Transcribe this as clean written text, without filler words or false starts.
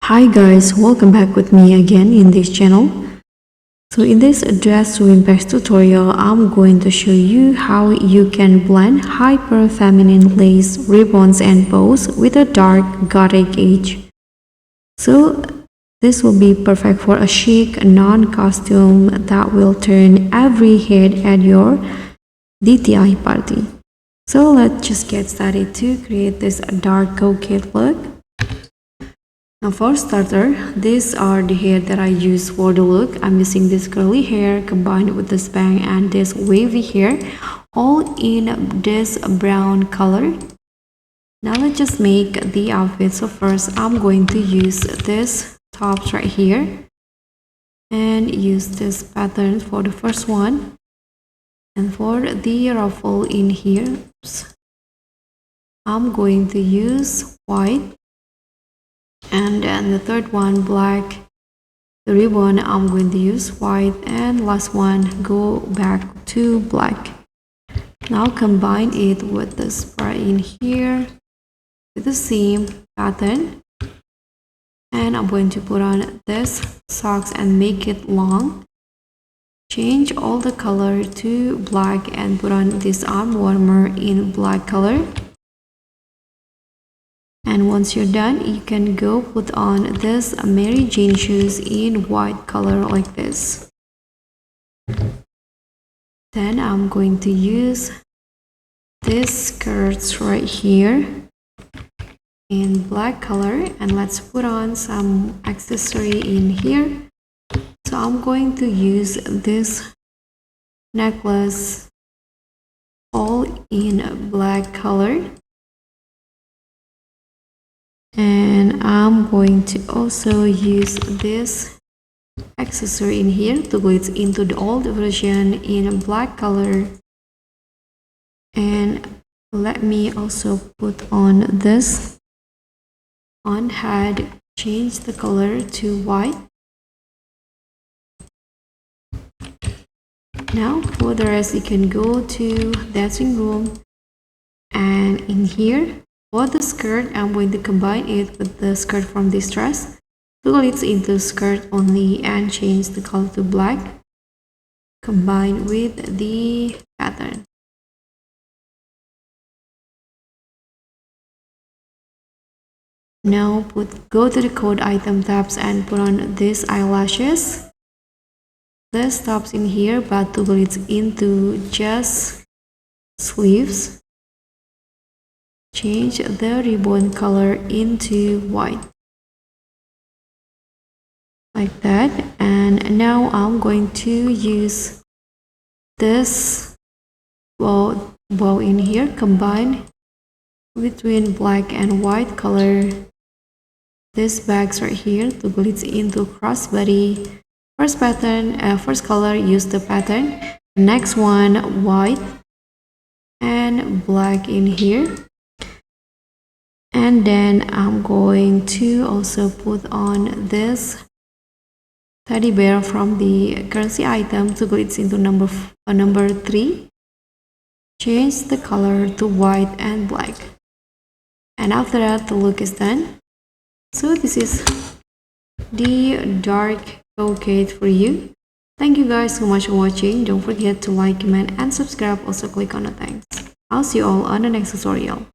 Hi guys, welcome back with me again in this channel. So in this dress to impress tutorial, I'm going to show you how you can blend hyper feminine lace, ribbons and bows with a dark gothic edge. So this will be perfect for a chic non-costume that will turn every head at your DTI party. So let's just get started to create this dark coquette look. Now for starter, these are the hair that I use for the look. I'm using this curly hair combined with this bang and this wavy hair, all in this brown color. Now let's just make the outfit. So first I'm going to use this tops right here and use this pattern for the first one. And for the ruffle in here, I'm going to use white. And then the third one, black. The ribbon, I'm going to use white, and last one, go back to black. Now combine it with the spray in here with the same pattern, and I'm going to put on this socks and make it long. Change all the color to black and put on this arm warmer in black color. And once you're done, you can go put on this Mary Jane shoes in white color like this. Then I'm going to use this skirts right here in black color, and let's put on some accessory in here. So I'm going to use this necklace all in black color. And I'm going to also use this accessory in here to glitz into the old version in black color. And let me also put on this on head, change the color to white. Now for the rest, you can go to dancing room, and in here for the skirt, I'm going to combine it with the skirt from this dress to glitz into skirt only and change the color to black, combine with the pattern. Now go to the code item tabs and put on these eyelashes. This stops in here, but to glitz into just sleeves. Change the ribbon color into white like that. And now I'm going to use this bow in here, combine between black and white color. This bags right here to glitz into crossbody. First pattern, first color, use the pattern. Next one, white and black in here. And then I'm going to also put on this teddy bear from the currency item to glitz into number 3. Change the color to white and black. And after that, the look is done. So this is the dark coquette for you. Thank you guys so much for watching. Don't forget to like, comment and subscribe. Also click on the thanks. I'll see you all on the next tutorial.